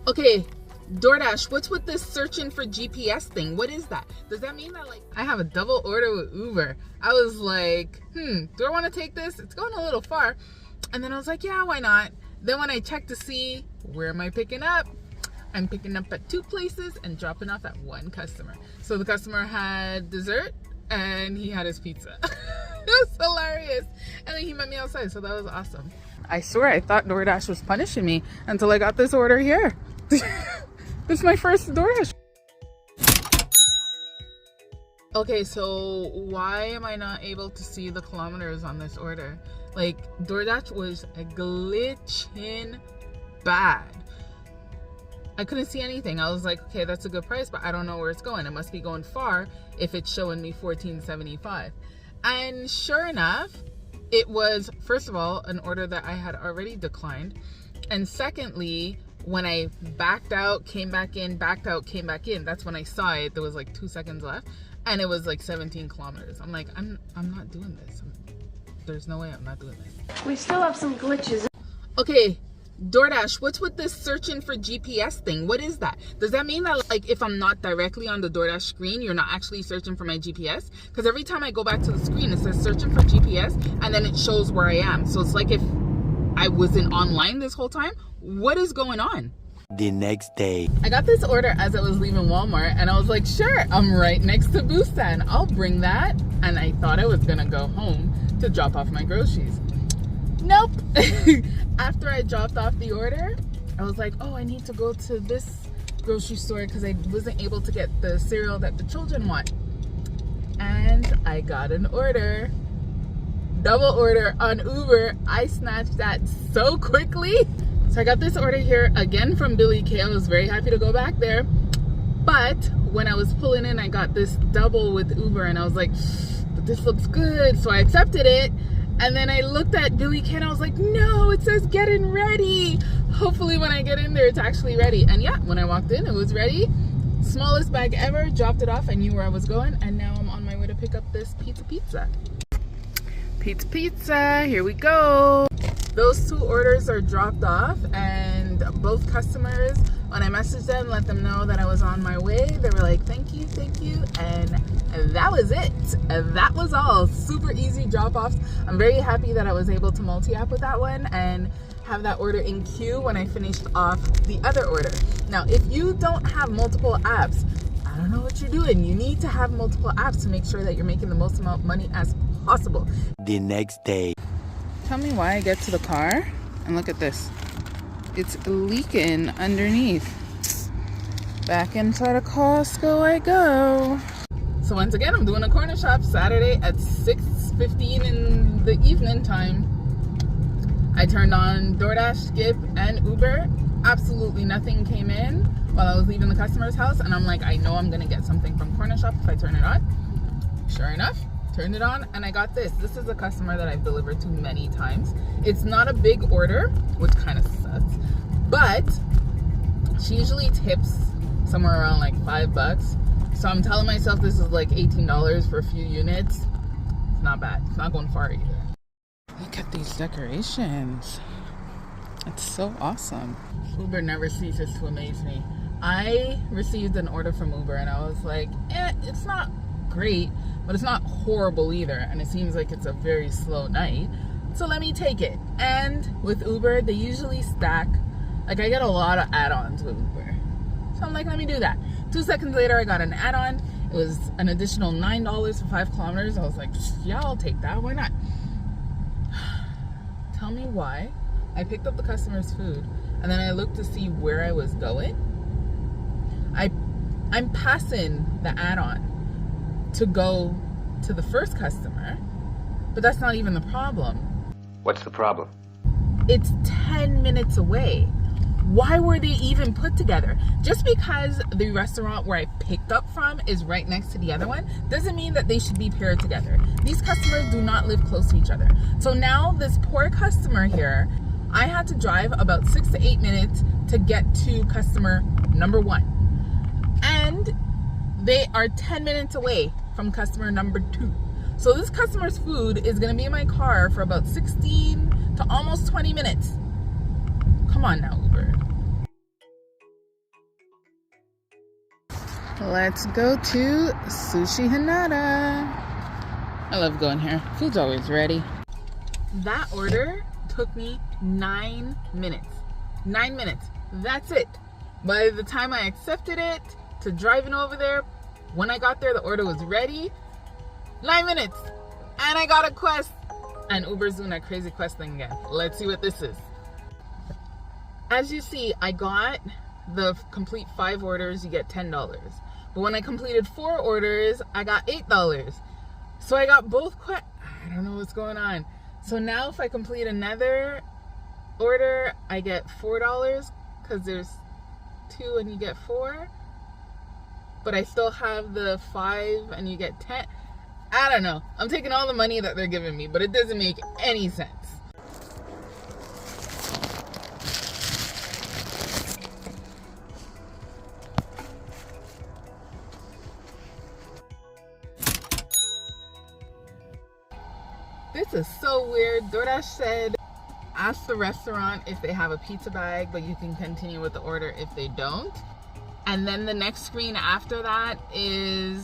Okay, DoorDash, what's with this searching for GPS thing? What is that? Does that mean that, like, I have a double order with Uber? I was like, do I want to take this? It's going a little far. And then I was like, yeah, why not? Then when I checked to see, where am I picking up? I'm picking up at 2 places and dropping off at 1 customer. So the customer had dessert and he had his pizza. It was hilarious. And then he met me outside, so that was awesome. I swear I thought DoorDash was punishing me until I got this order here. This is my first DoorDash. Okay, so why am I not able to see the kilometers on this order? Like, DoorDash was glitching bad. I couldn't see anything. I was like, okay, that's a good price, but I don't know where it's going. It must be going far if it's showing me $14.75. And sure enough, it was, first of all, an order that I had already declined. And secondly, when I backed out, came back in, backed out, came back in, that's when I saw it. There was like 2 seconds left and it was like 17 kilometers. I'm like, I'm not doing this. There's no way I'm not doing this. We still have some glitches. Okay, DoorDash, what's with this searching for GPS thing? What is that? Does that mean that, like, if I'm not directly on the DoorDash screen, you're not actually searching for my GPS? Because every time I go back to the screen, it says searching for GPS and then it shows where I am. So it's like if I wasn't online this whole time. What is going on? The next day, I got this order as I was leaving Walmart and I was like, sure, I'm right next to Busan. I'll bring that. And I thought I was gonna go home to drop off my groceries. Nope. After I dropped off the order, I was like, oh, I need to go to this grocery store because I wasn't able to get the cereal that the children want. And I got an order. Double order on Uber. I snatched that so quickly. So I got this order here again from Billy K. I was very happy to go back there. But when I was pulling in, I got this double with Uber and I was like, but this looks good. So I accepted it. And then I looked at Billy K and I was like, no, it says getting ready. Hopefully when I get in there, it's actually ready. And yeah, when I walked in, it was ready. Smallest bag ever, dropped it off. I knew where I was going. And now I'm on my way to pick up this pizza. Pizza, here we go. Those 2 orders are dropped off and both customers, when I messaged them, let them know that I was on my way, they were like, thank you. And that was it. That was all. Super easy drop-offs. I'm very happy that I was able to multi-app with that one and have that order in queue when I finished off the other order. Now, if you don't have multiple apps, I don't know what you're doing. You need to have multiple apps to make sure that you're making the most amount of money as possible. the next day. Tell me why I get to the car and look at this. It's leaking underneath. Back inside of Costco I go. So once again, I'm doing a corner shop Saturday at 6:15 in the evening time. I turned on DoorDash, Skip, and Uber. Absolutely nothing came in while I was leaving the customer's house. And I'm like, I know I'm gonna get something from Corner Shop if I turn it on. Sure enough, turned it on and I got this. This is a customer that I've delivered to many times. It's not a big order, which kind of sucks, but she usually tips somewhere around like $5. So I'm telling myself this is like $18 for a few units. It's not bad. It's not going far either. Look at these decorations. It's so awesome. Uber never ceases to amaze me. I received an order from Uber and I was like, it's not great, but it's not horrible either, and it seems like it's a very slow night, so let me take it. And with Uber, they usually stack, like I get a lot of add-ons with Uber, so I'm like, let me do that. 2 seconds later, I got an add-on. It was an additional $9 for 5 kilometers. I was like, yeah, I'll take that, why not? Tell me why I picked up the customer's food and then I looked to see where I was going. I'm passing the add-on to go to the first customer, but that's not even the problem. What's the problem? It's 10 minutes away. Why were they even put together? Just because the restaurant where I picked up from is right next to the other one doesn't mean that they should be paired together. These customers do not live close to each other. So now this poor customer here, I had to drive about 6 to 8 minutes to get to customer number 1. And they are 10 minutes away from customer number 2. So this customer's food is gonna be in my car for about 16 to almost 20 minutes. Come on now, Uber. Let's go to Sushi Hanada. I love going here. Food's always ready. That order took me 9 minutes. 9 minutes. That's it. By the time I accepted it, to driving over there, when I got there, the order was ready. 9 minutes. And I got a quest. And Uber's doing that crazy quest thing again. Let's see what this is. As you see, I got the complete 5 orders, you get $10. But when I completed 4 orders, I got $8. So I got both I don't know what's going on. So now if I complete another order, I get $4 because there's 2 and you get 4. But I still have the 5 and you get 10. I don't know. I'm taking all the money that they're giving me, but it doesn't make any sense. This is so weird. DoorDash said, ask the restaurant if they have a pizza bag, but you can continue with the order if they don't. And then the next screen after that is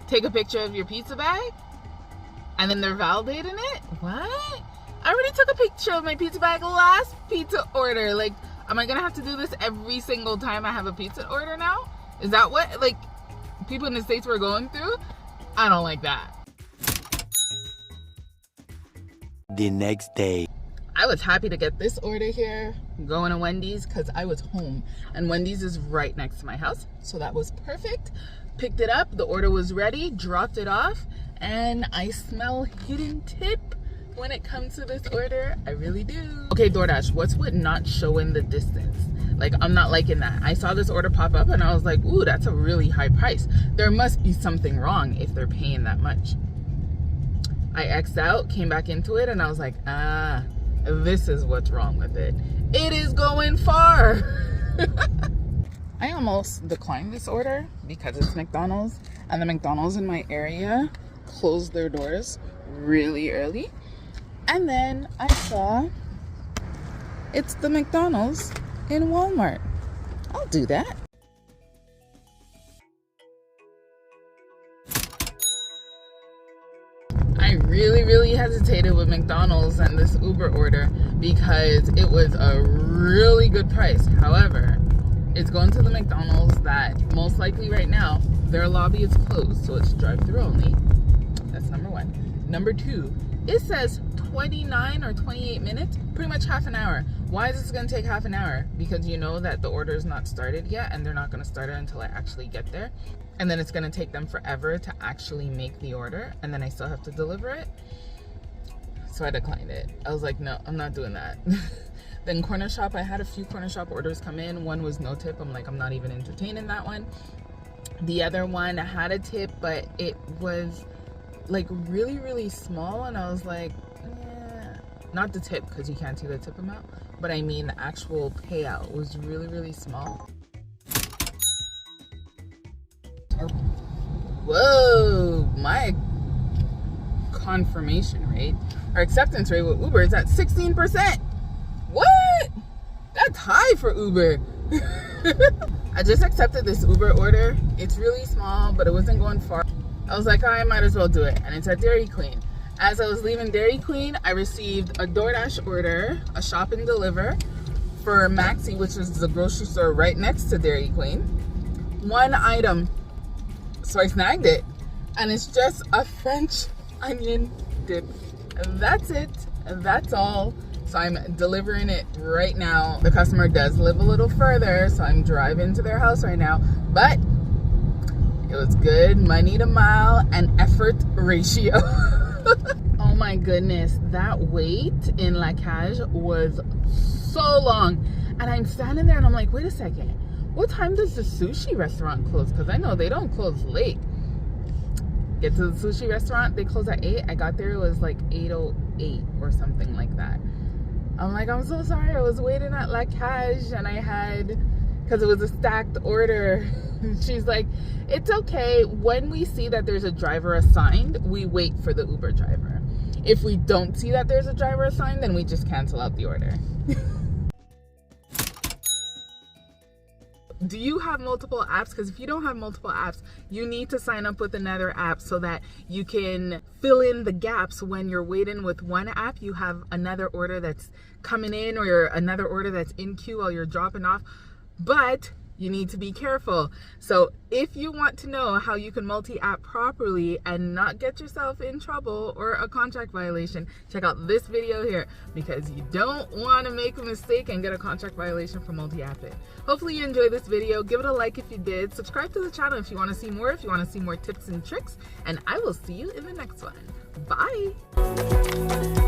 take a picture of your pizza bag, and then they're validating it? What? I already took a picture of my pizza bag last pizza order. Like, am I gonna have to do this every single time I have a pizza order now? Is that what, like, people in the States were going through? I don't like that. The next day. I was happy to get this order here, going to Wendy's, because I was home. And Wendy's is right next to my house, so that was perfect. Picked it up, the order was ready, dropped it off, and I smell hidden tip when it comes to this order. I really do. Okay, DoorDash, what's with not showing the distance? Like, I'm not liking that. I saw this order pop up and I was like, ooh, that's a really high price. There must be something wrong if they're paying that much. I X'd out, came back into it, and I was like, this is what's wrong with it. It is going far. I almost declined this order because it's McDonald's, and the McDonald's in my area closed their doors really early. And then I saw it's the McDonald's in Walmart. I'll do that. I really hesitated with McDonald's and this Uber order because it was a really good price. However, it's going to the McDonald's that most likely right now their lobby is closed, so it's drive-through only. That's number 1. Number 2, it says 29 or 28 minutes, pretty much half an hour. Why is this going to take half an hour? Because you know that the order is not started yet, and they're not going to start it until I actually get there. And then it's going to take them forever to actually make the order, and then I still have to deliver it. So I declined it. I was like, no, I'm not doing that. Then Cornershop, I had a few Cornershop orders come in. One was no tip. I'm like, I'm not even entertaining that one. The other one had a tip, but it was like really small, and I was like, not the tip, because you can't see the tip amount, but I mean the actual payout was really small. Whoa, my confirmation rate or acceptance rate with Uber is at 16%. What? That's high for Uber. I just accepted this Uber order. It's really small, but it wasn't going far. I was like, I might as well do it. And it's at Dairy Queen. As I was leaving Dairy Queen, I received a DoorDash order, a shop and deliver for Maxi, which is the grocery store right next to Dairy Queen. 1 item. So I snagged it, and it's just a French onion dip. That's it. That's all. So I'm delivering it right now. The customer does live a little further, so I'm driving to their house right now. But it was good money to mile and effort ratio. Oh my goodness, that wait in La Cage was so long. And I'm standing there and I'm like, wait a second. What time does the sushi restaurant close? Because I know they don't close late. Get to the sushi restaurant, they close at 8. I got there, it was like 8:08 or something like that. I'm like, I'm so sorry. I was waiting at La Cage and I had, because it was a stacked order. She's like, it's okay. When we see that there's a driver assigned, we wait for the Uber driver. If we don't see that there's a driver assigned, then we just cancel out the order. do you have multiple apps? Because if you don't have multiple apps, you need to sign up with another app so that you can fill in the gaps. When you're waiting with one app, you have another order that's coming in or another order that's in queue while you're dropping off. But you need to be careful. So if you want to know how you can multi-app properly and not get yourself in trouble or a contract violation, check out this video here, because you don't want to make a mistake and get a contract violation for multi-apping. Hopefully you enjoyed this video. Give it a like if you did. Subscribe to the channel if you want to see more, if you want to see more tips and tricks, and I will see you in the next one. Bye.